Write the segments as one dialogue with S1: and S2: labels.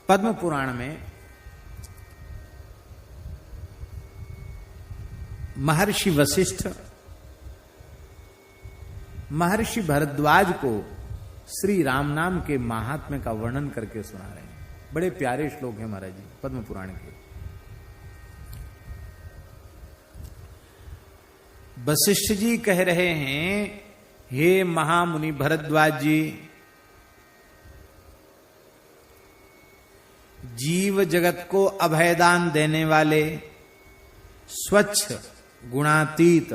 S1: पद्म पुराण में महर्षि वशिष्ठ महर्षि भरद्वाज को श्री राम नाम के महात्म्य का वर्णन करके सुना रहे हैं। बड़े प्यारे श्लोक हैं महाराज जी पद्म पुराण के। वशिष्ठ जी कह रहे हैं, हे महामुनि भरद्वाज जी, जीव जगत को अभयदान देने वाले, स्वच्छ गुणातीत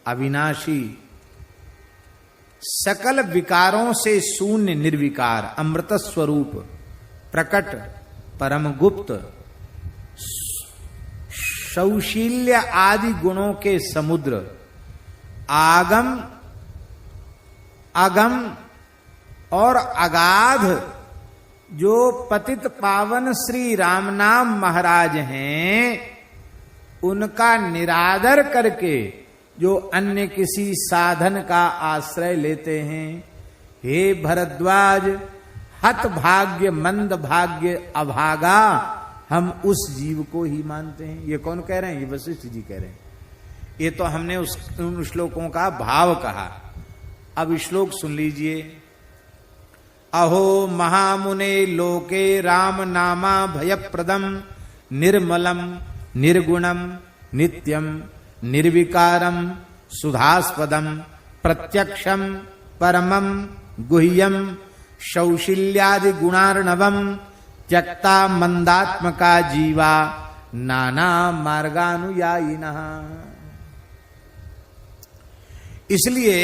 S1: अविनाशी, सकल विकारों से शून्य निर्विकार, अमृत स्वरूप, प्रकट परम गुप्त, शौशील्य आदि गुणों के समुद्र, आगम अगम और अगाध जो पतित पावन श्री राम नाम महाराज हैं, उनका निरादर करके जो अन्य किसी साधन का आश्रय लेते हैं, हे भरद्वाज, हत भाग्य मंद भाग्य अभागा, हम उस जीव को ही मानते हैं। ये कौन कह रहे हैं? ये वशिष्ठ जी कह रहे हैं। ये तो हमने उन श्लोकों का भाव कहा। अब श्लोक सुन लीजिए। अहो महामुने लोके राम नामा भयप्रदम निर्मलम निर्गुणम नित्यम निर्विकारम सुधास्पदम प्रत्यक्षम परमम गुह्यम शौशिल्यादि गुणार्णवम त्यक्ता मंदात्मका जीवा नाना मार्गानुयायिनः। इसलिए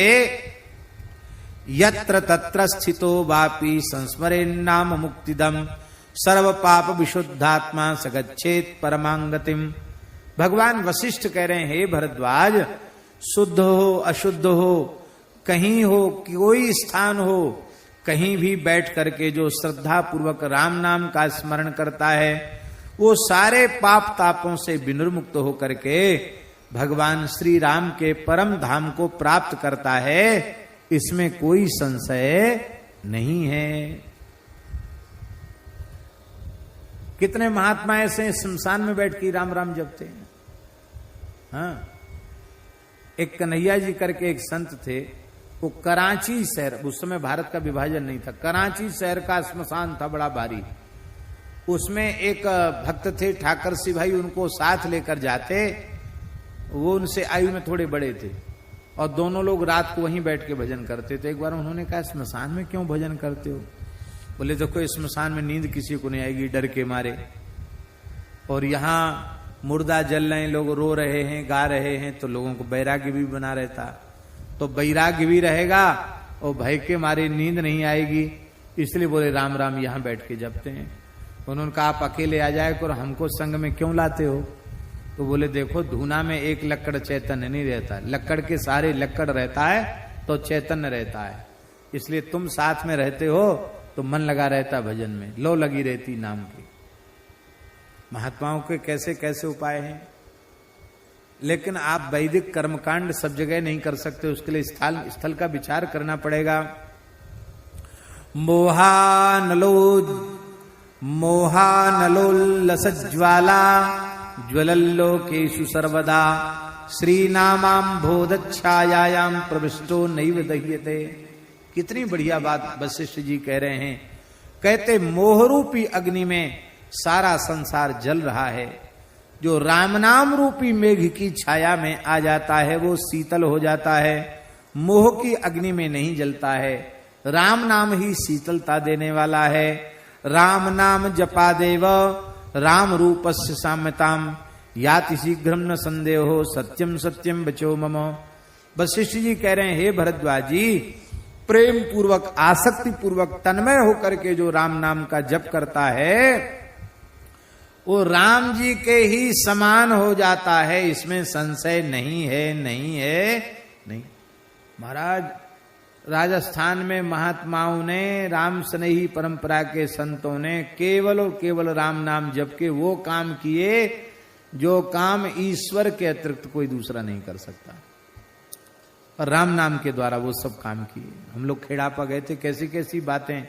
S1: यत्र तत्र स्थितो वापि संस्मरेन्नाम मुक्तिदम सर्व पाप विशुद्धात्मा सगच्छेत परमांगतिम। भगवान वशिष्ठ कह रहे हैं, हे भरद्वाज, शुद्ध हो अशुद्ध हो, कहीं हो कोई स्थान हो, कहीं भी बैठ करके जो श्रद्धा पूर्वक राम नाम का स्मरण करता है, वो सारे पाप तापों से विनिर्मुक्त हो करके भगवान श्री राम के परम धाम को प्राप्त करता है। इसमें कोई संशय नहीं है। कितने महात्मा ऐसे शमशान में बैठ के राम राम जपते हैं। हाँ, एक कन्हैया जी करके एक संत थे, वो कराची शहर, उस समय भारत का विभाजन नहीं था, कराची शहर का श्मशान था बड़ा भारी। उसमें एक भक्त थे ठाकर सिंह भाई, उनको साथ लेकर जाते। वो उनसे आयु में थोड़े बड़े थे और दोनों लोग रात को वहीं बैठ के भजन करते थे। एक बार उन्होंने कहा, श्मशान में क्यों भजन करते हो? बोले, देखो श्मशान में नींद किसी को नहीं आएगी डर के मारे, और यहाँ मुर्दा जल रहे हैं, लोग रो रहे हैं, गा रहे हैं, तो लोगों को वैराग्य भी बना रहता, तो वैराग्य भी रहेगा और भय के मारे नींद नहीं आएगी। इसलिए बोले राम राम यहाँ बैठ के जपते हैं। उन्होंने कहा, आप अकेले आ जाए करो, हमको संग में क्यों लाते हो? तो बोले, देखो धूना में एक लक्कड़ चैतन्य नहीं रहता, लक्कड़ के सारे लक्कड़ रहता है तो चैतन्य रहता है। इसलिए तुम साथ में रहते हो तो मन लगा रहता भजन में, लो लगी रहती नाम की। महात्माओं के कैसे कैसे उपाय हैं, लेकिन आप वैदिक कर्मकांड सब जगह नहीं कर सकते, उसके लिए स्थल का विचार करना पड़ेगा। मोहानलोल्लसज्ज्वाला ज्वलल्लोकेषु सर्वदा श्रीनामाम्भोधच्छायायां प्रविष्टो नैव दह्यते। कितनी बढ़िया बात वशिष्ठ जी कह रहे हैं। कहते, मोहरूपी अग्नि में सारा संसार जल रहा है, जो राम नाम रूपी मेघ की छाया में आ जाता है वो शीतल हो जाता है, मोह की अग्नि में नहीं जलता है। राम नाम ही शीतलता देने वाला है। राम नाम जपा देव राम रूपस्य साम्यताम याति शीघ्रम न संदेहो सत्यम सत्यम बचो मम। वशिष्ठ जी कह रहे हैं, हे भरद्वाज जी, प्रेम पूर्वक आसक्ति पूर्वक तन्मय होकर के जो राम नाम का जप करता है वो राम जी के ही समान हो जाता है, इसमें संशय नहीं है, नहीं है, नहीं। महाराज, राजस्थान में महात्माओं ने, राम स्नेही परंपरा के संतों ने केवल और केवल राम नाम जप के वो काम किए जो काम ईश्वर के अतिरिक्त कोई दूसरा नहीं कर सकता, और राम नाम के द्वारा वो सब काम किए। हम लोग खेड़ापा गए थे, कैसी कैसी बातें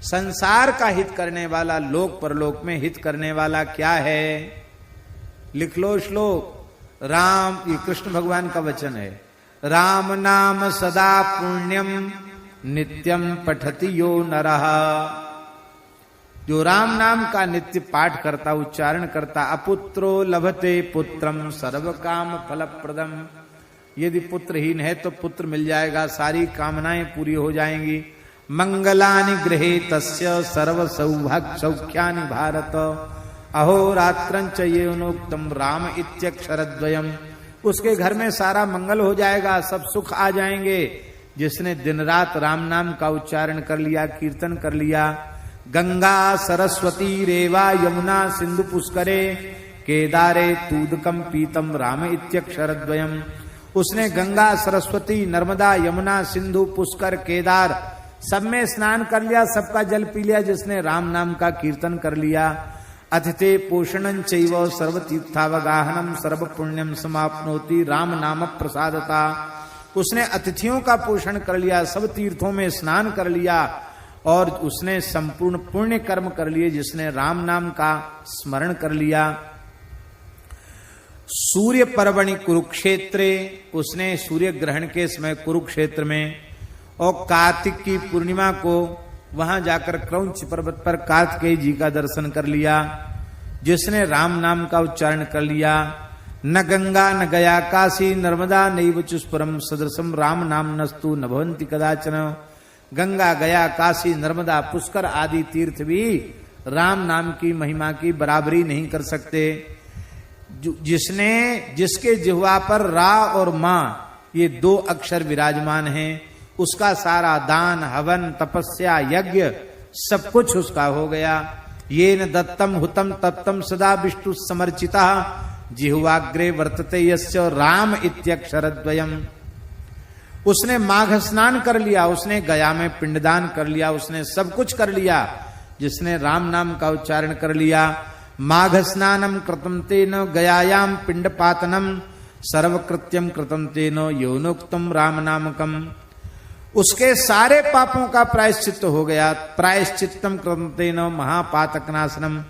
S1: संसार का हित करने वाला, लोक परलोक में हित करने वाला क्या है? लिख लो श्लोक। राम, ये कृष्ण भगवान का वचन है। राम नाम सदा पुण्यम नित्यम पठति यो नरः। जो राम नाम का नित्य पाठ करता, उच्चारण करता, अपुत्रो लभते पुत्रम सर्व काम फलप्रदम। यदि पुत्रहीन है तो पुत्र मिल जाएगा, सारी कामनाएं पूरी हो जाएंगी। मंगलानि गृहे तस्य सर्व सौभाग्य सौख्यानि भारत। अहोरात्रं च येनोक्तम राम इत्यक्षरद्वयम्। उसके घर में सारा मंगल हो जाएगा, सब सुख आ जाएंगे जिसने दिन रात राम नाम का उच्चारण कर लिया, कीर्तन कर लिया। गंगा सरस्वती रेवा यमुना सिंधु पुष्करे केदारे तूदकम पीतम राम इत्यक्षरद्वयम्। उसने गंगा सरस्वती नर्मदा यमुना सिंधु पुष्कर केदार सब में स्नान कर लिया, सबका जल पी लिया जिसने राम नाम का कीर्तन कर लिया। अतिथे पोषणं चैव सर्वतीर्थावगाहनम सर्व पुण्यम समाप्नोति राम नाम प्रसादता। उसने अतिथियों का पोषण कर लिया, सब तीर्थों में स्नान कर लिया और उसने संपूर्ण पुण्य कर्म कर लिए जिसने राम नाम का स्मरण कर लिया। सूर्य पर्वणि कुरुक्षेत्रे, उसने सूर्य ग्रहण के समय कुरुक्षेत्र में और कार्तिक की पूर्णिमा को वहां जाकर क्रौंच पर्वत पर कार्तिकेय जी का दर्शन कर लिया जिसने राम नाम का उच्चारण कर लिया। न गंगा न गया काशी नर्मदा नैव चुस्पुरम सदृशम राम नाम नस्तु न भवन्ति कदाचन। गंगा गया काशी नर्मदा पुष्कर आदि तीर्थ भी राम नाम की महिमा की बराबरी नहीं कर सकते। जिसके जिह्वा पर रा और मां ये दो अक्षर विराजमान हैं, उसका सारा दान हवन तपस्या यज्ञ सब कुछ उसका हो गया। ये न दत्तम हुतम तत्तम सदा विष्णु समर्चिता जिह्वाग्रे वर्तते यस्य राम इत्यक्षरद्वयम्। उसने माघ स्नान कर लिया, उसने गया में पिंडदान कर लिया, उसने सब कुछ कर लिया जिसने राम नाम का उच्चारण कर लिया। माघ स्नानम कृतम तेन गयायाम पिंडपातनम सर्वकृत्यम कृतम तेन यौनोक्तम राम नामकम। उसके सारे पापों का प्रायश्चित्त हो गया। प्रायश्चित्तम कृतम तेन महापातकनाशनम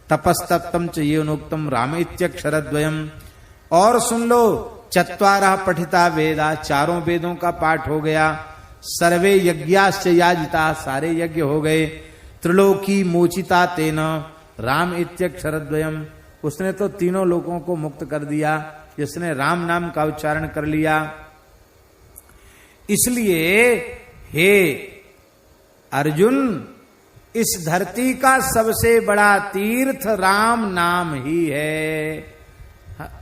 S1: तपस्तप्तम च यौनोक्तम राम इत्यक्षरद्वयम्। और सुन लो, चत्वारः पठिता वेदा, चारों वेदों का पाठ हो गया। सर्वे यज्ञाश्च याजिता, सारे यज्ञ हो गए। त्रिलोकी मोचिता तेन राम इत्यक्षरद्वयम्। उसने तो तीनों लोगों को मुक्त कर दिया जिसने राम नाम का उच्चारण कर लिया। इसलिए हे अर्जुन, इस धरती का सबसे बड़ा तीर्थ राम नाम ही है।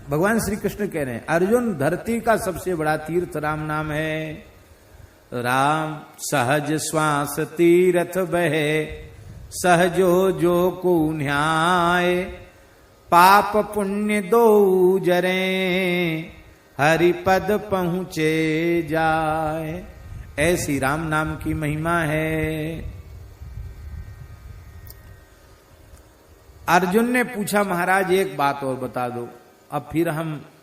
S1: भगवान श्री कृष्ण कह रहे हैं, अर्जुन धरती का सबसे बड़ा तीर्थ राम नाम है। राम सहज श्वास तीर्थ बहे सहजो जो को न्याय पाप पुण्य दो जरे हरिपद पहुंचे जाए। ऐसी राम नाम की महिमा है। अर्जुन ने पूछा, महाराज एक बात और बता दो, अब फिर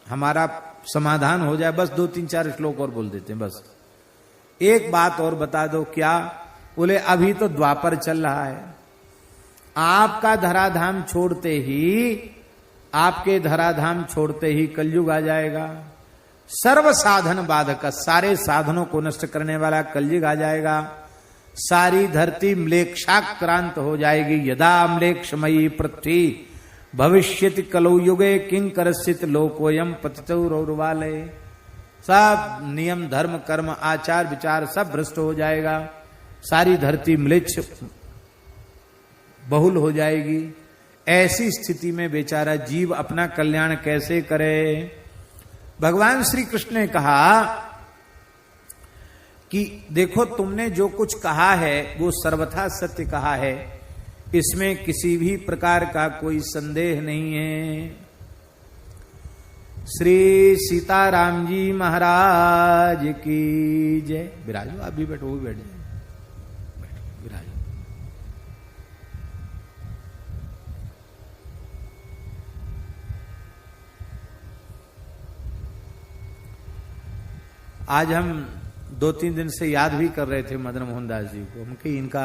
S1: हमारा समाधान हो जाए। बस 2-3-4 श्लोक और बोल देते हैं, बस एक बात और बता दो। क्या? बोले अभी तो द्वापर चल रहा है, आपका धराधाम छोड़ते ही, आपके धराधाम छोड़ते ही कलयुग आ जाएगा। सर्व साधन बाधक, सारे साधनों को नष्ट करने वाला कलयुग आ जाएगा। सारी धरती म्लेच्छाक्रांत हो जाएगी। यदा म्लेच्छमयी पृथ्वी भविष्यति कलौ युगे किंकरस्यति लोकोयम पतितौ रौरवालय। सब नियम धर्म कर्म आचार विचार सब भ्रष्ट हो जाएगा। सारी धरती म्लेच्छ बहुल हो जाएगी। ऐसी स्थिति में बेचारा जीव अपना कल्याण कैसे करे? भगवान श्री कृष्ण ने कहा कि देखो, तुमने जो कुछ कहा है वो सर्वथा सत्य कहा है, इसमें किसी भी प्रकार का कोई संदेह नहीं है। श्री सीताराम जी महाराज की जय। विराजो, आप भी बैठो, वो भी बैठ जाए, बैठो विराजो। आज हम 2-3 दिन से याद भी कर रहे थे मदन मोहन दास जी को, कि इनका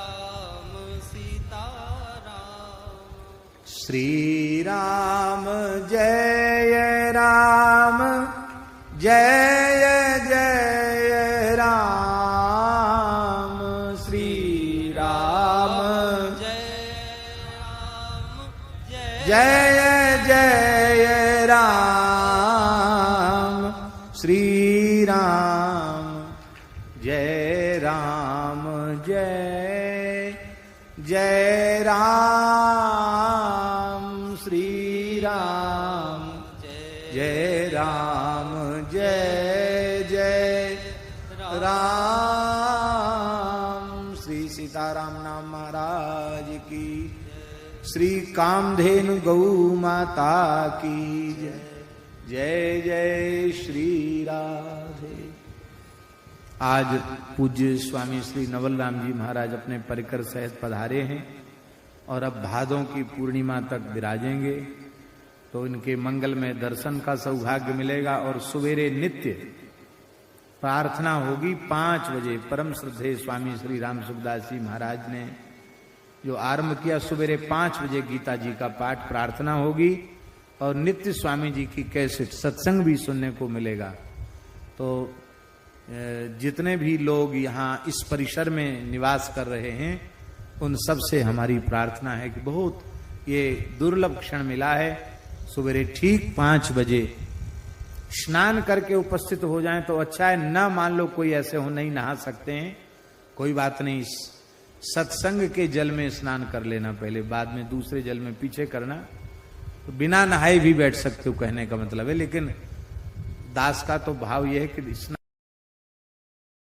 S1: श्री राम जय राम जय जय राम श्री राम जय जय राम श्री राम जय राम जय जय राम श्री राम जय राम जय जय राम श्री सीताराम नाम महाराज की, श्री कामधेनु गौ माता की जय, जय जय श्री राधे। आज पूज्य स्वामी श्री नवल राम जी महाराज अपने परिकर सहित पधारे हैं और अब भादों की पूर्णिमा तक विराजेंगे, तो इनके मंगल में दर्शन का सौभाग्य मिलेगा। और सवेरे नित्य प्रार्थना होगी 5 बजे। परम श्रद्धेय स्वामी श्री राम सुखदास जी महाराज ने जो आरंभ किया, सवेरे 5 बजे गीता जी का पाठ प्रार्थना होगी और नित्य स्वामी जी की कैसेट सत्संग भी सुनने को मिलेगा। तो जितने भी लोग यहाँ इस परिसर में निवास कर रहे हैं उन सब से हमारी प्रार्थना है कि बहुत ये दुर्लभ क्षण मिला है, सवेरे ठीक 5 बजे स्नान करके उपस्थित हो जाएं तो अच्छा है। न मान लो कोई ऐसे हो नहीं नहा सकते हैं, कोई बात नहीं, सत्संग के जल में स्नान कर लेना पहले, बाद में दूसरे जल में पीछे करना। तो बिना नहाए भी बैठ सकते हो कहने का मतलब है, लेकिन दास का तो भाव यह है कि